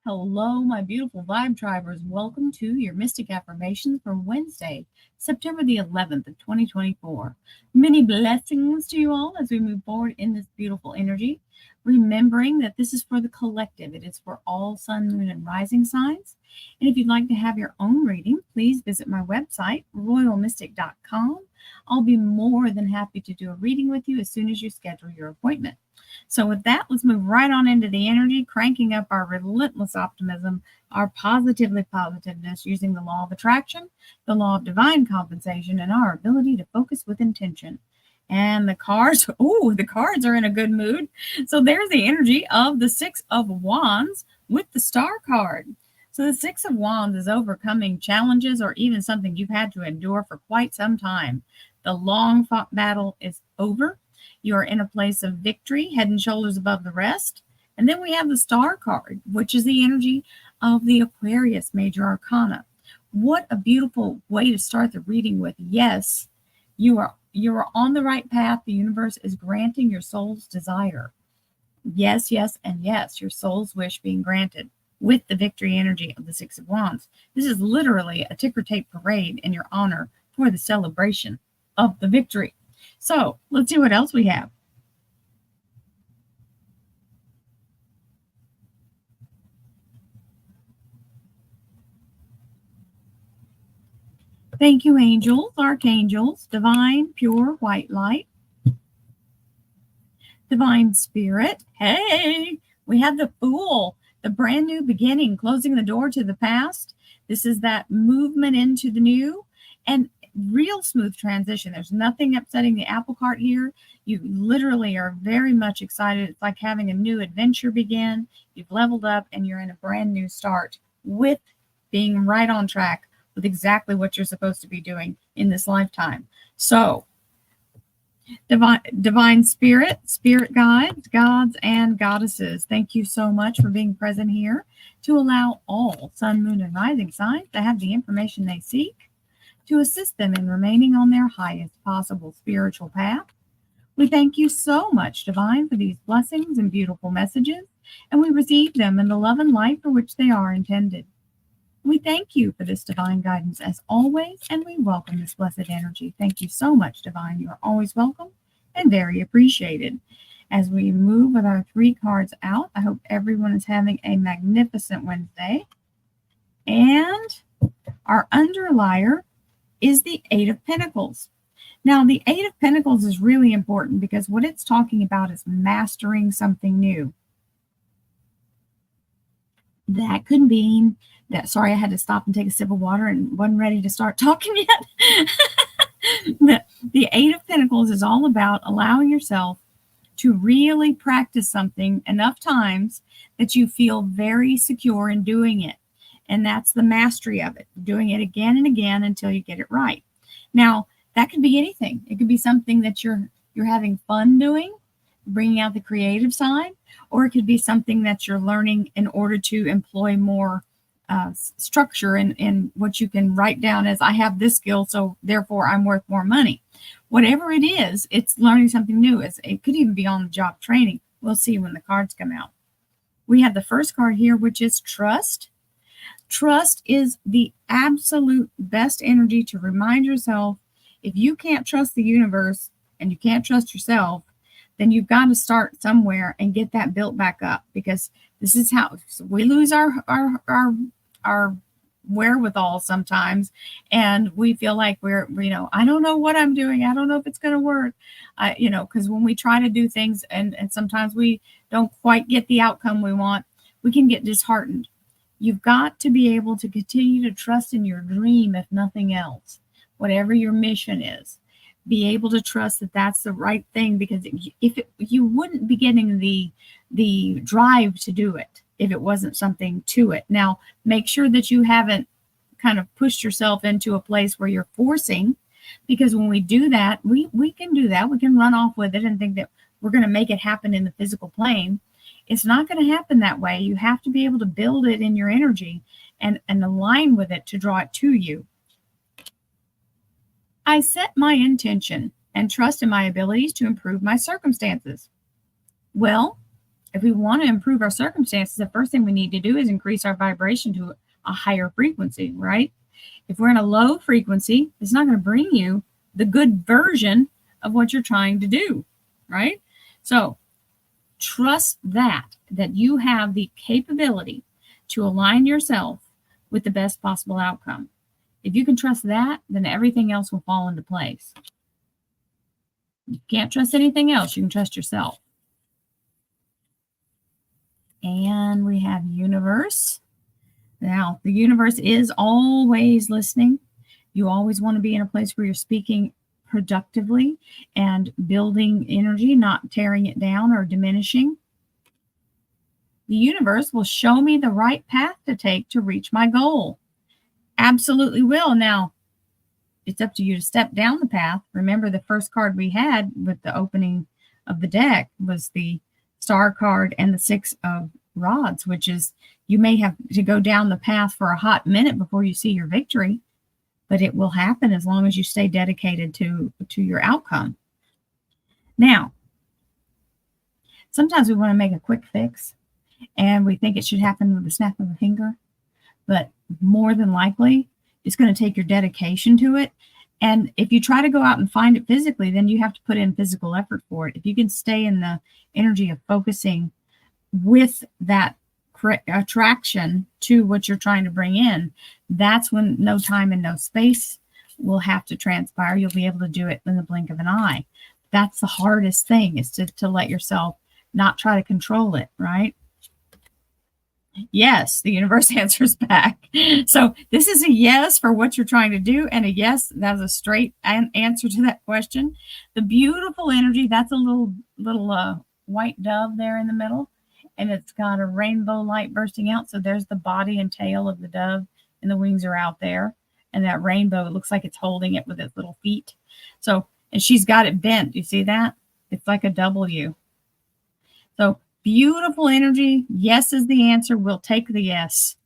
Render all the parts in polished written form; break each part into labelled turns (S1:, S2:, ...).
S1: Hello, my beautiful vibe tribers. Welcome to your Mystic Affirmations for Wednesday, September the 11th of 2024. Many blessings to you all as we move forward in this beautiful energy. Remembering that this is for the collective. It is for all sun, moon, and rising signs. And if you'd like to have your own reading, please visit my website, royalmystic.com. I'll be more than happy to do a reading with you as soon as you schedule your appointment. So with that, let's move right on into the energy, cranking up our relentless optimism, our positiveness using the law of attraction, the law of divine compensation, and our ability to focus with intention. And the cards, the cards are in a good mood. So there's the energy of the Six of Wands with the Star card. So the Six of Wands is overcoming challenges or even something you've had to endure for quite some time. The long fought battle is over. You are in a place of victory, head and shoulders above the rest. And then we have the Star card, which is the energy of the Aquarius Major Arcana. What a beautiful way to start the reading with. Yes, you are on the right path. The universe is granting your soul's desire. Yes, yes, and yes, your soul's wish being granted with the victory energy of the Six of Wands. This is literally a ticker tape parade in your honor for the celebration of the victory. So let's see what else we have. Thank you, angels, archangels, divine, pure, white light, divine spirit. Hey, we have the Fool, the brand new beginning, closing the door to the past. This is that movement into the new and real smooth transition. There's nothing upsetting the apple cart here. You literally are very much excited. It's like having a new adventure begin. You've leveled up and you're in a brand new start with being right on track with exactly what you're supposed to be doing in this lifetime. So divine spirit, spirit guides, gods, and goddesses, thank you so much for being present here to allow all sun, moon, and rising signs to have the information they seek to assist them in remaining on their highest possible spiritual path. We thank you so much, Divine, for these blessings and beautiful messages, and we receive them in the love and light for which they are intended. We thank you for this divine guidance as always, and we welcome this blessed energy. Thank you so much, Divine. You are always welcome and very appreciated. As we move with our 3 cards out, I hope everyone is having a magnificent Wednesday. And our underlier is the Eight of Pentacles. Now, the Eight of Pentacles is really important because what it's talking about is mastering something new. That could mean that, sorry, I had to stop and take a sip of water and wasn't ready to start talking yet. The Eight of Pentacles is all about allowing yourself to really practice something enough times that you feel very secure in doing it. And that's the mastery of it, doing it again and again until you get it right. Now, that could be anything. It could be something that you're having fun doing, bringing out the creative side, or it could be something that you're learning in order to employ more structure in what you can write down as, I have this skill, so therefore I'm worth more money. Whatever it is, it's learning something new. It could even be on-the-job training. We'll see when the cards come out. We have the first card here, which is Trust. Trust is the absolute best energy to remind yourself, if you can't trust the universe and you can't trust yourself, then you've got to start somewhere and get that built back up, because this is how we lose our wherewithal sometimes, and we feel like we're, I don't know what I'm doing. I don't know if it's going to work. Because when we try to do things and sometimes we don't quite get the outcome we want, we can get disheartened. You've got to be able to continue to trust in your dream, if nothing else, whatever your mission is. Be able to trust that that's the right thing, because you wouldn't be getting the drive to do it if it wasn't something to it. Now, make sure that you haven't kind of pushed yourself into a place where you're forcing, because when we do that, we can do that. We can run off with it and think that we're going to make it happen in the physical plane. It's not going to happen that way. You have to be able to build it in your energy and align with it to draw it to you. I set my intention and trust in my abilities to improve my circumstances. Well, if we want to improve our circumstances, the first thing we need to do is increase our vibration to a higher frequency, right? If we're in a low frequency, it's not going to bring you the good version of what you're trying to do, right? So trust that you have the capability to align yourself with the best possible outcome. If you can trust that, then everything else will fall into place. You can't trust anything else. You can trust yourself. And we have universe. Now, the universe is always listening. You always want to be in a place where you're speaking productively and building energy, not tearing it down or diminishing. The universe will show me the right path to take to reach my goal. Absolutely will. Now, it's up to you to step down the path. Remember, the first card we had with the opening of the deck was the Star card and the Six of Rods, which is you may have to go down the path for a hot minute before you see your victory, but it will happen as long as you stay dedicated to your outcome. Now, sometimes we want to make a quick fix, and we think it should happen with the snap of a finger, but more than likely, it's going to take your dedication to it. And if you try to go out and find it physically, then you have to put in physical effort for it. If you can stay in the energy of focusing with that attraction to what you're trying to bring in, that's when no time and no space will have to transpire. You'll be able to do it in the blink of an eye. That's the hardest thing, is to let yourself not try to control it, right? Yes, the universe answers back. So this is a yes for what you're trying to do, and a yes, that's a straight answer to that question. The beautiful energy, that's a little white dove there in the middle, and it's got a rainbow light bursting out. So there's the body and tail of the dove, and the wings are out there, and that rainbow, it looks like it's holding it with its little feet. So, and she's got it bent. You see that? It's like a W. So beautiful energy. Yes is the answer. We'll take the yes.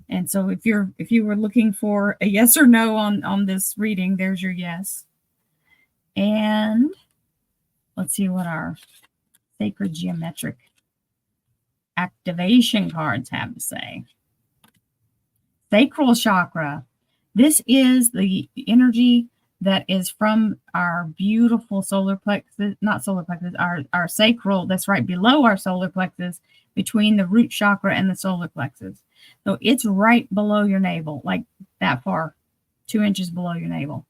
S1: And so if you were looking for a yes or no on this reading, there's your yes. And let's see what our sacred geometric activation cards have to say. Sacral chakra. This is the energy that is from our beautiful solar plexus, not solar plexus, our sacral, that's right below our solar plexus, between the root chakra and the solar plexus. So it's right below your navel, like that far, 2 inches below your navel.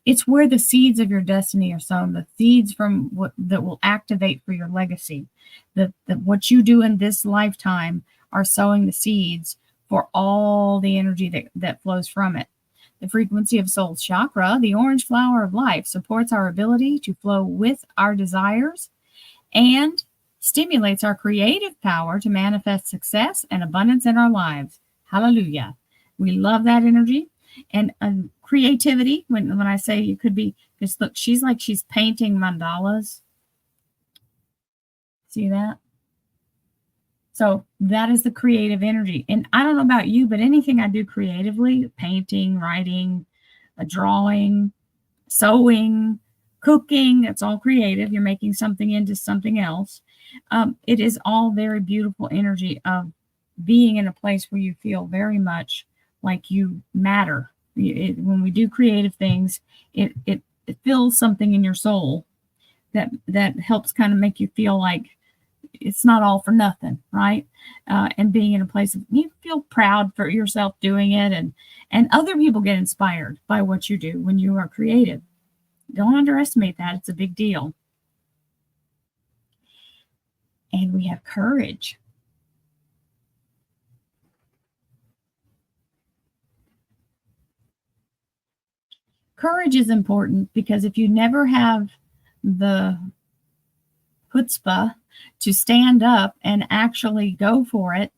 S1: It's where the seeds of your destiny are sown, the seeds from that will activate for your legacy. That what you do in this lifetime are sowing the seeds for all the energy that flows from it. The frequency of soul's chakra, the orange flower of life, supports our ability to flow with our desires and stimulates our creative power to manifest success and abundance in our lives. Hallelujah. We love that energy. And creativity, when I say you could be, just look, she's painting mandalas. See that? So that is the creative energy. And I don't know about you, but anything I do creatively, painting, writing, drawing, sewing, cooking, it's all creative. You're making something into something else. It is all very beautiful energy of being in a place where you feel very much like you matter. When we do creative things, it fills something in your soul that helps kind of make you feel like it's not all for nothing, right? And being in a place of, you feel proud for yourself doing it, and other people get inspired by what you do when you are creative. Don't underestimate that. It's a big deal. And we have courage. Courage is important because if you never have the chutzpah to stand up and actually go for it,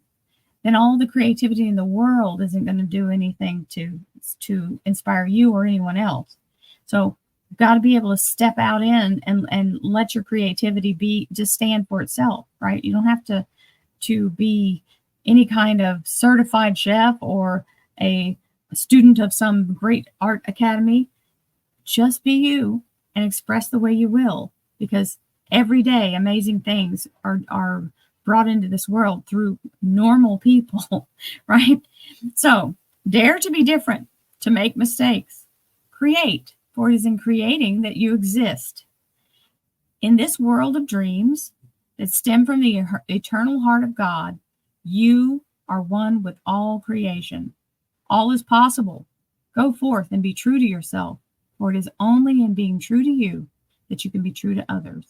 S1: then all the creativity in the world isn't going to do anything to inspire you or anyone else. So you've got to be able to step out in and let your creativity just stand for itself, right? You don't have to be any kind of certified chef or a student of some great art academy. Just be you and express the way you will, because Every day, amazing things are brought into this world through normal people, right? So dare to be different, to make mistakes, create, for it is in creating that you exist. In this world of dreams that stem from the eternal heart of God, you are one with all creation. All is possible. Go forth and be true to yourself, for it is only in being true to you that you can be true to others.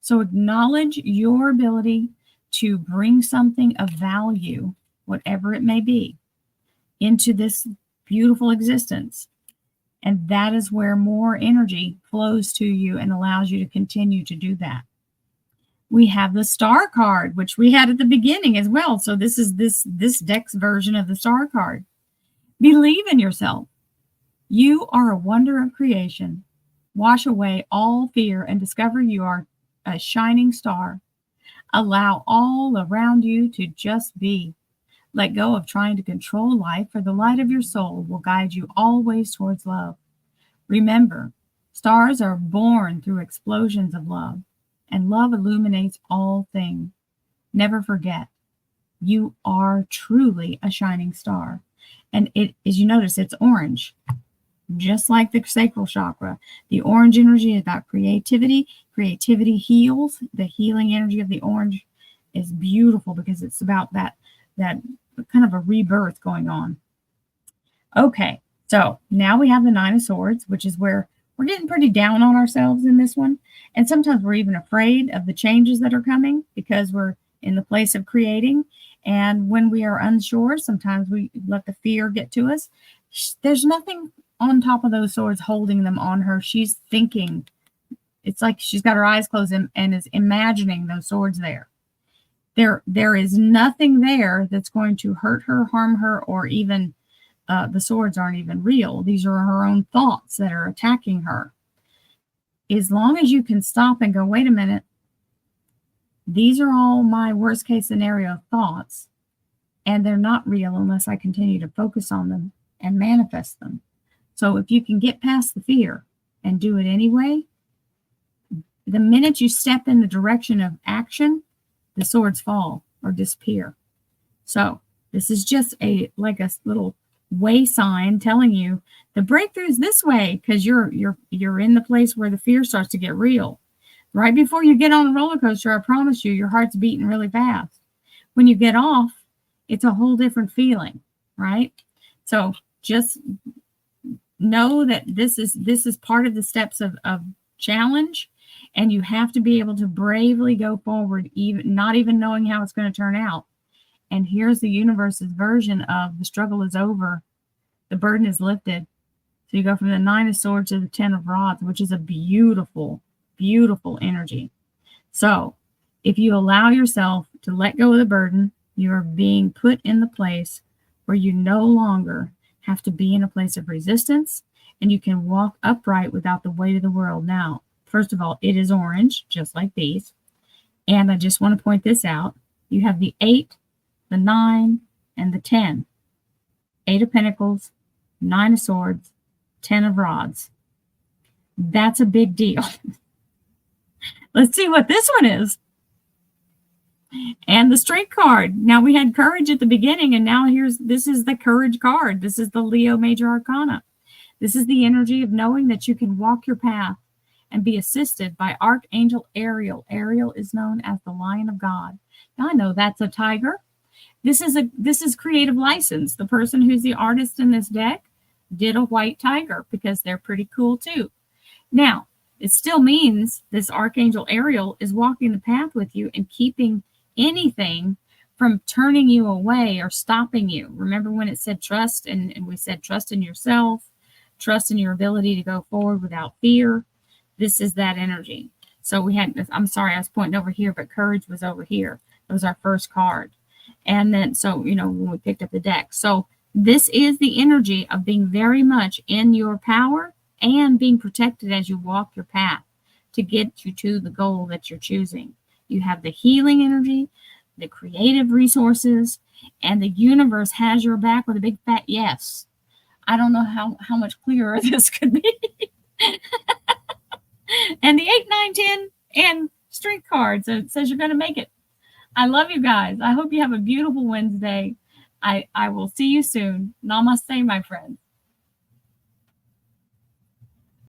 S1: So acknowledge your ability to bring something of value, whatever it may be, into this beautiful existence. And that is where more energy flows to you and allows you to continue to do that. We have the star card, which we had at the beginning as well. So this is this deck's version of the star card. Believe in yourself. You are a wonder of creation. Wash away all fear and discover you are a shining star. Allow all around you to just be. Let go of trying to control life, for the light of your soul will guide you always towards love. Remember, stars are born through explosions of love, and love illuminates all things. Never forget, you are truly a shining star. And it, as you notice, it's orange, just like the sacral chakra. The orange energy is about creativity. Creativity heals. The healing energy of the orange is beautiful because it's about that kind of a rebirth going on. Okay, so now we have the Nine of Swords, which is where we're getting pretty down on ourselves in this one. And sometimes we're even afraid of the changes that are coming because we're in the place of creating. And when we are unsure, sometimes we let the fear get to us. There's nothing on top of those swords holding them on her. She's thinking. It's like she's got her eyes closed and is imagining those swords there. There is nothing there that's going to hurt her, harm her, or even the swords aren't even real. These are her own thoughts that are attacking her. As long as you can stop and go, wait a minute, these are all my worst case scenario thoughts, and they're not real unless I continue to focus on them and manifest them. So if you can get past the fear and do it anyway, the minute you step in the direction of action, the swords fall or disappear. So this is just like a little way sign telling you the breakthrough is this way, because you're in the place where the fear starts to get real. Right before you get on a roller coaster, I promise you, your heart's beating really fast. When you get off, it's a whole different feeling, right? So just know that this is part of the steps of challenge, and you have to be able to bravely go forward, even not even knowing how it's going to turn out. And here's the universe's version of the struggle is over, the burden is lifted. So you go from the Nine of Swords to the Ten of Rods, which is a beautiful, beautiful energy. So if you allow yourself to let go of the burden, you are being put in the place where you no longer have to be in a place of resistance, and you can walk upright without the weight of the world. Now, first of all, it is orange, just like these. And I just want to point this out. You have the 8, the 9, and the 10. 8 of Pentacles, 9 of Swords, 10 of Rods. That's a big deal. Let's see what this one is. And the Strength card. Now we had Courage at the beginning, and now this is the Courage card. This is the Leo Major Arcana. This is the energy of knowing that you can walk your path and be assisted by Archangel Ariel. Ariel is known as the Lion of God. Now I know that's a tiger. This is creative license. The person who's the artist in this deck did a white tiger because they're pretty cool too. Now, it still means this Archangel Ariel is walking the path with you and keeping anything from turning you away or stopping you. Remember when it said trust, and we said trust in yourself, trust in your ability to go forward without fear. This is that energy. So we had, I'm sorry, I was pointing over here, but Courage was over here. It was our first card. And then, so, when we picked up the deck. So this is the energy of being very much in your power and being protected as you walk your path to get you to the goal that you're choosing. You have the healing energy, the creative resources, and the universe has your back with a big fat yes. I don't know how much clearer this could be. And the 8, 9, 10, and strength card. So it says you're going to make it. I love you guys. I hope you have a beautiful Wednesday. I will see you soon. Namaste, my friends.